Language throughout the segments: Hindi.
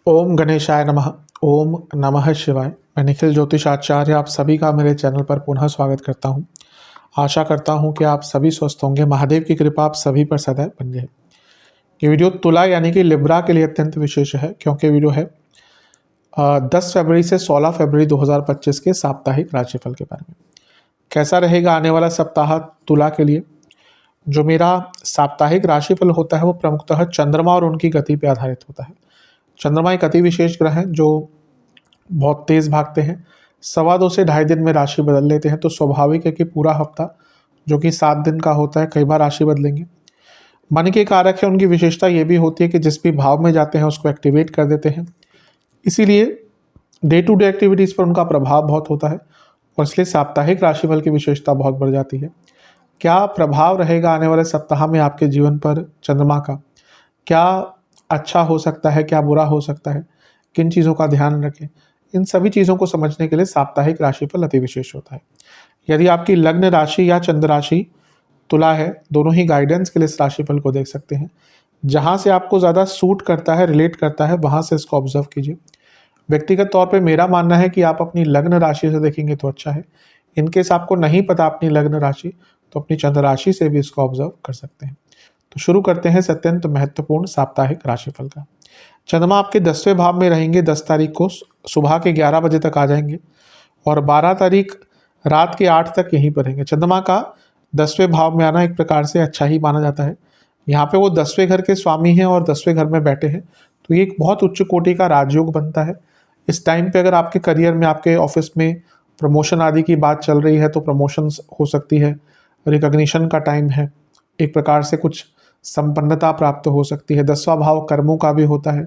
ओम गणेशाय नमः। ओम नमः शिवाय। मैं निखिल ज्योतिष आचार्य आप सभी का मेरे चैनल पर पुनः स्वागत करता हूं। आशा करता हूं कि आप सभी स्वस्थ होंगे। महादेव की कृपा आप सभी पर सदैव बनी रहे। ये वीडियो तुला यानी कि लिब्रा के लिए अत्यंत विशेष है, क्योंकि वीडियो है 10 फरवरी से 16 फरवरी 2025 के साप्ताहिक राशिफल के बारे में। कैसा रहेगा आने वाला सप्ताह तुला के लिए। जो मेरा साप्ताहिक राशिफल होता है वो प्रमुखतः चंद्रमा और उनकी गति पर आधारित होता है। चंद्रमा एक अति विशेष ग्रह है जो बहुत तेज भागते हैं। 2.25 से 2.5 दिन में राशि बदल लेते हैं, तो स्वाभाविक है कि पूरा हफ्ता जो कि 7 दिन का होता है कई बार राशि बदलेंगे। मन के कारक है, उनकी विशेषता ये भी होती है कि जिस भी भाव में जाते हैं उसको एक्टिवेट कर देते हैं, इसीलिए डे टू डे एक्टिविटीज़ पर उनका प्रभाव बहुत होता है और इसलिए साप्ताहिक राशिफल की विशेषता बहुत बढ़ जाती है। क्या प्रभाव रहेगा आने वाले सप्ताह में आपके जीवन पर चंद्रमा का, क्या अच्छा हो सकता है, क्या बुरा हो सकता है, किन चीज़ों का ध्यान रखें, इन सभी चीज़ों को समझने के लिए साप्ताहिक राशिफल अति विशेष होता है। यदि आपकी लग्न राशि या चंद्र राशि तुला है, दोनों ही गाइडेंस के लिए इस राशिफल को देख सकते हैं। जहाँ से आपको ज़्यादा सूट करता है, रिलेट करता है, वहाँ से इसको ऑब्जर्व कीजिए। व्यक्तिगत तौर पे मेरा मानना है कि आप अपनी लग्न राशि से देखेंगे तो अच्छा है। इनकेस आपको नहीं पता अपनी लग्न राशि, तो अपनी चंद्र राशि से भी इसको ऑब्जर्व कर सकते हैं। तो शुरू करते हैं अत्यंत महत्वपूर्ण साप्ताहिक राशिफल का। चंद्रमा आपके 10वें भाव में रहेंगे। 10 तारीख को सुबह के 11 बजे तक आ जाएंगे और 12 तारीख रात के 8 तक यहीं पर रहेंगे। चंद्रमा का 10वें भाव में आना एक प्रकार से अच्छा ही माना जाता है। यहाँ पे वो 10वें घर के स्वामी हैं और 10वें घर में बैठे हैं, तो ये एक बहुत उच्च कोटि का राजयोग बनता है। इस टाइम पे अगर आपके करियर में, आपके ऑफिस में प्रमोशन आदि की बात चल रही है तो प्रमोशंस हो सकती है। रिकॉग्निशन का टाइम है, एक प्रकार से कुछ संपन्नता प्राप्त हो सकती है। 10वां भाव कर्मों का भी होता है,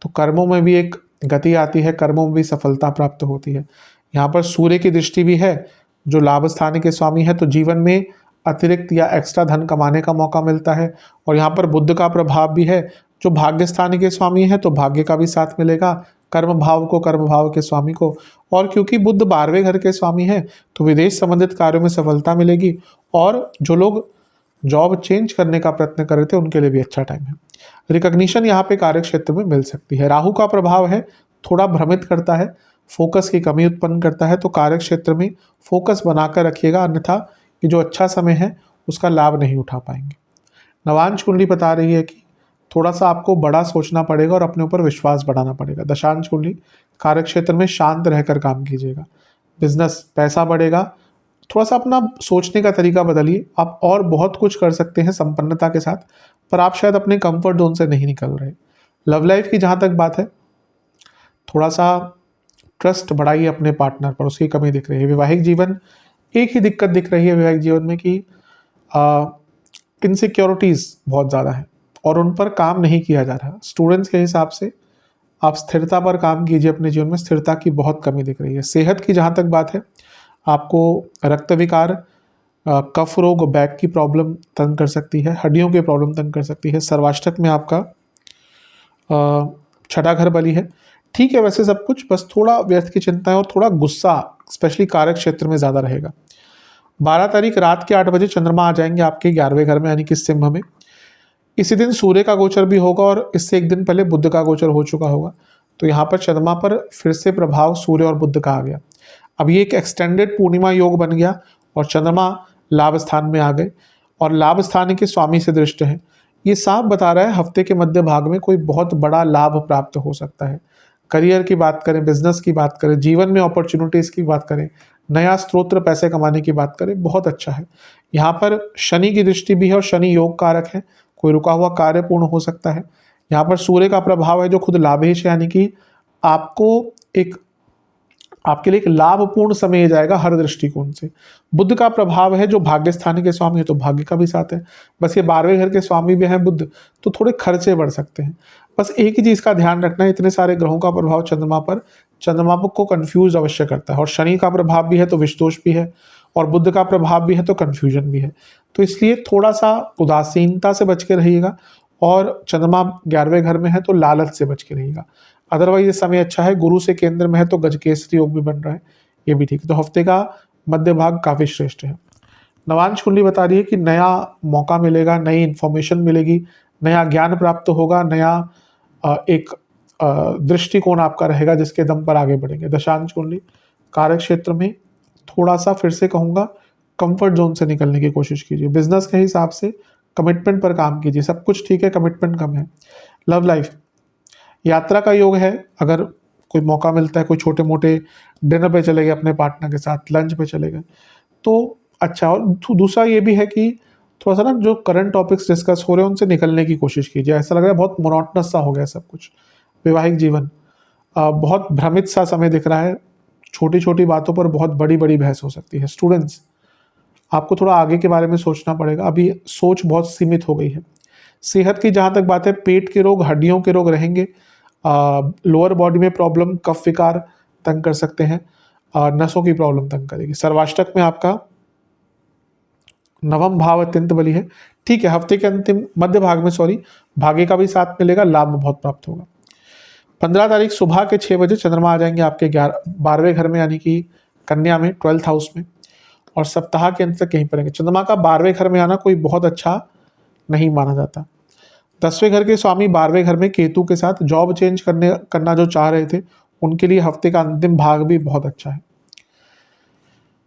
तो कर्मों में भी एक गति आती है, कर्मों में भी सफलता प्राप्त होती है। यहाँ पर सूर्य की दृष्टि भी है जो लाभ स्थान के स्वामी है, तो जीवन में अतिरिक्त या एक्स्ट्रा धन कमाने का मौका मिलता है। और यहाँ पर बुध का प्रभाव भी है जो भाग्य स्थान के स्वामी है, तो भाग्य का भी साथ मिलेगा कर्म भाव को, कर्म भाव के स्वामी को। और क्योंकि बुध 12वें घर के स्वामी है, तो विदेश संबंधित कार्यों में सफलता मिलेगी। और जो लोग जॉब चेंज करने का प्रयत्न कर रहे थे उनके लिए भी अच्छा टाइम है। रिकॉग्निशन यहाँ पे कार्य क्षेत्र में मिल सकती है। राहु का प्रभाव है, थोड़ा भ्रमित करता है, फोकस की कमी उत्पन्न करता है, तो कार्य क्षेत्र में फोकस बनाकर रखिएगा, अन्यथा ये जो अच्छा समय है उसका लाभ नहीं उठा पाएंगे। नवांश कुंडली बता रही है कि थोड़ा सा आपको बड़ा सोचना पड़ेगा और अपने ऊपर विश्वास बढ़ाना पड़ेगा। दशांश कुंडली कार्य क्षेत्र में शांत रहकर काम कीजिएगा। बिजनेस, पैसा बढ़ेगा, थोड़ा सा अपना सोचने का तरीका बदलिए। आप और बहुत कुछ कर सकते हैं संपन्नता के साथ, पर आप शायद अपने कंफर्ट जोन से नहीं निकल रहे। लव लाइफ की जहाँ तक बात है, थोड़ा सा ट्रस्ट बढ़ाइए अपने पार्टनर पर, उसकी कमी दिख रही है। वैवाहिक जीवन, एक ही दिक्कत दिख रही है वैवाहिक जीवन में कि इनसिक्योरिटीज़ बहुत ज़्यादा है और उन पर काम नहीं किया जा रहा। स्टूडेंट्स के हिसाब से आप स्थिरता पर काम कीजिए। अपने जीवन में स्थिरता की बहुत कमी दिख रही है। सेहत की जहाँ तक बात है, आपको रक्त विकार, कफ रोग, बैक की प्रॉब्लम तंग कर सकती है, हड्डियों की प्रॉब्लम तंग कर सकती है। सर्वाष्टक में आपका 6ठा घर बली है। ठीक है वैसे सब कुछ, बस थोड़ा व्यर्थ की चिंता है और थोड़ा गुस्सा स्पेशली कार्य क्षेत्र में ज़्यादा रहेगा। 12 तारीख रात के 8 बजे चंद्रमा आ जाएंगे आपके 11वें घर में यानी कि सिंह में। इसी दिन सूर्य का गोचर भी होगा और इससे एक दिन पहले बुध का गोचर हो चुका होगा, तो यहाँ पर चंद्रमा पर फिर से प्रभाव सूर्य और बुध का आ गया। अब ये एक एक्सटेंडेड पूर्णिमा योग बन गया और चंद्रमा लाभ स्थान में आ गए और लाभ स्थान के स्वामी से दृष्ट है। ये साफ बता रहा है हफ्ते के मध्य भाग में कोई बहुत बड़ा लाभ प्राप्त हो सकता है। करियर की बात करें, बिजनेस की बात करें, जीवन में अपॉर्चुनिटीज़ की बात करें, नया स्रोत पैसे कमाने की बात करें, बहुत अच्छा है। यहाँ पर शनि की दृष्टि भी है और शनि योग कारक है, कोई रुका हुआ कार्य पूर्ण हो सकता है। यहाँ पर सूर्य का प्रभाव है जो खुद लाभेश है, यानी कि आपके लिए एक लाभपूर्ण समय जाएगा हर दृष्टिकोण से। बुध का प्रभाव है जो भाग्य स्थान के स्वामी है, तो भाग्य का भी साथ है। बस ये 12वें घर के स्वामी भी हैं बुध, तो थोड़े खर्चे बढ़ सकते हैं। बस एक ही चीज़ का ध्यान रखना है, इतने सारे ग्रहों का प्रभाव चंद्रमा को कंफ्यूज अवश्य करता है। और शनि का प्रभाव भी है तो विषदोष भी है, और बुध का प्रभाव भी है तो कन्फ्यूजन भी है। तो इसलिए थोड़ा सा उदासीनता से बच के रहिएगा। और चंद्रमा 11वें घर में है तो लालच से बच के रहिएगा। अदरवाइज ये समय अच्छा है। गुरु से केंद्र में है तो गजकेसरी योग भी बन रहा है, ये भी ठीक है। तो हफ्ते का मध्य भाग काफ़ी श्रेष्ठ है। नवांश कुंडली बता रही है कि नया मौका मिलेगा, नई इन्फॉर्मेशन मिलेगी, नया ज्ञान प्राप्त होगा, नया एक दृष्टिकोण आपका रहेगा जिसके दम पर आगे बढ़ेंगे। दशांश कुंडली कार्य क्षेत्र में थोड़ा सा फिर से कहूँगा कंफर्ट जोन से निकलने की कोशिश कीजिए। बिजनेस के हिसाब से कमिटमेंट पर काम कीजिए, सब कुछ ठीक है, कमिटमेंट कम है। लव लाइफ, यात्रा का योग है, अगर कोई मौका मिलता है, कोई छोटे मोटे डिनर पे चले गए अपने पार्टनर के साथ, लंच पे चले गए तो अच्छा। और दूसरा ये भी है कि थोड़ा सा ना जो करंट टॉपिक्स डिस्कस हो रहे हैं उनसे निकलने की कोशिश कीजिए। ऐसा लग रहा है बहुत मोनोटनस सा हो गया सब कुछ। वैवाहिक जीवन बहुत भ्रमित सा समय दिख रहा है, छोटी छोटी बातों पर बहुत बड़ी बड़ी बहस हो सकती है। स्टूडेंट्स, आपको थोड़ा आगे के बारे में सोचना पड़ेगा, अभी सोच बहुत सीमित हो गई है। सेहत की जहाँ तक बात है, पेट के रोग, हड्डियों के रोग रहेंगे, लोअर बॉडी में प्रॉब्लम, कफ विकार तंग कर सकते हैं, नसों की प्रॉब्लम तंग करेगी। सर्वाष्टक में आपका नवम भाव अत्यंत बली है, ठीक है। हफ्ते के अंतिम मध्य भाग में भाग्य का भी साथ मिलेगा, लाभ बहुत प्राप्त होगा। 15 तारीख सुबह के 6 बजे चंद्रमा आ जाएंगे आपके 12वें घर में, यानी कि कन्या में, 12th हाउस में, और सप्ताह के अंत तक यहीं पर रहेंगे। चंद्रमा का 12वें घर में आना कोई बहुत अच्छा नहीं माना जाता। 10वें घर के स्वामी 12वें घर में केतु के साथ जॉब चेंज करना जो चाह रहे थे उनके लिए हफ्ते का अंतिम भाग भी बहुत अच्छा है।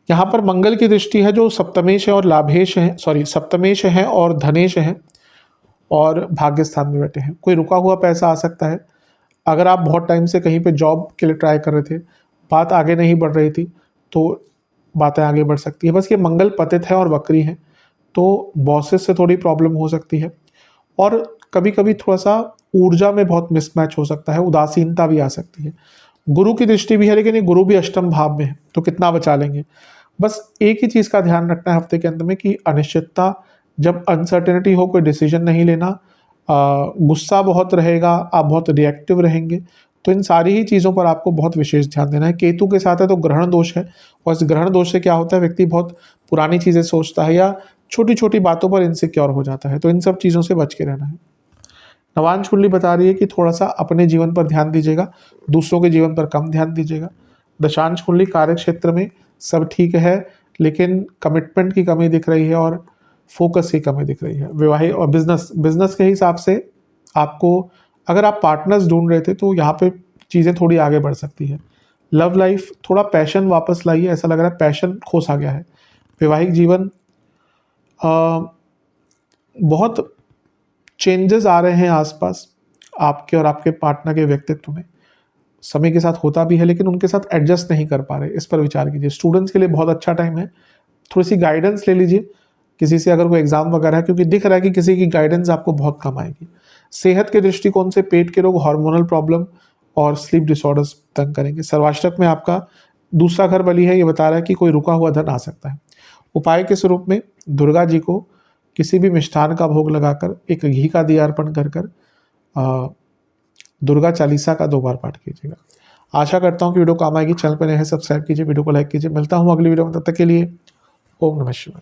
यहाँ पर मंगल की दृष्टि है जो सप्तमेश है और लाभेश है, सप्तमेश है और धनेश है और भाग्य स्थान में बैठे हैं। कोई रुका हुआ पैसा आ सकता है। अगर आप बहुत टाइम से कहीं पे जॉब के लिए ट्राई कर रहे थे, बात आगे नहीं बढ़ रही थी, तो बातें आगे बढ़ सकती है। बस ये मंगल पतित है और वक्री है, तो बॉसेस से थोड़ी प्रॉब्लम हो सकती है और कभी कभी थोड़ा सा ऊर्जा में बहुत मिसमैच हो सकता है, उदासीनता भी आ सकती है। गुरु की दृष्टि भी है, लेकिन ये गुरु भी अष्टम भाव में है, तो कितना बचा लेंगे। बस एक ही चीज़ का ध्यान रखना है हफ्ते के अंत में कि अनिश्चितता, जब अनसर्टेनिटी हो, कोई डिसीजन नहीं लेना, गुस्सा बहुत रहेगा, आप बहुत रिएक्टिव रहेंगे, तो इन सारी ही चीज़ों पर आपको बहुत विशेष ध्यान देना है। केतु के साथ है तो ग्रहण दोष है, और इस ग्रहण दोष से क्या होता है, व्यक्ति बहुत पुरानी चीज़ें सोचता है या छोटी छोटी बातों पर इनसिक्योर हो जाता है, तो इन सब चीज़ों से बच के रहना है। नवांश कुंडली बता रही है कि थोड़ा सा अपने जीवन पर ध्यान दीजिएगा, दूसरों के जीवन पर कम ध्यान दीजिएगा। दशांश कुंडली कार्य क्षेत्र में सब ठीक है, लेकिन कमिटमेंट की कमी दिख रही है और फोकस की कमी दिख रही है। विवाहिक और बिजनेस के हिसाब से आपको, अगर आप पार्टनर्स ढूंढ रहे थे तो यहाँ पे चीज़ें थोड़ी आगे बढ़ सकती है। लव लाइफ, थोड़ा पैशन वापस लाइए, ऐसा लग रहा है पैशन खोसा गया है। वैवाहिक जीवन बहुत चेंजेस आ रहे हैं आसपास आपके और आपके पार्टनर के व्यक्तित्व में, समय के साथ होता भी है, लेकिन उनके साथ एडजस्ट नहीं कर पा रहे, इस पर विचार कीजिए। स्टूडेंट्स के लिए बहुत अच्छा टाइम है, थोड़ी सी गाइडेंस ले लीजिए किसी से, अगर कोई एग्जाम वगैरह है, क्योंकि दिख रहा है कि किसी की गाइडेंस आपको बहुत कम आएगी। सेहत के दृष्टिकोण से पेट के रोग, हार्मोनल प्रॉब्लम और स्लीप डिसऑर्डर्स तंग करेंगे। सर्वाष्टक में आपका दूसरा घर बली है, ये बता रहा है कि कोई रुका हुआ धन आ सकता है। उपाय के स्वरूप में दुर्गा जी को किसी भी मिष्ठान का भोग लगाकर एक घी का दिया अर्पण कर दुर्गा चालीसा का 2 बार पाठ कीजिएगा। आशा करता हूँ कि वीडियो काम आएगी। चैनल पर नए हैं, सब्सक्राइब कीजिए, वीडियो को लाइक कीजिए। मिलता हूँ अगली वीडियो में, तब तक के लिए ओम नमः शिवाय।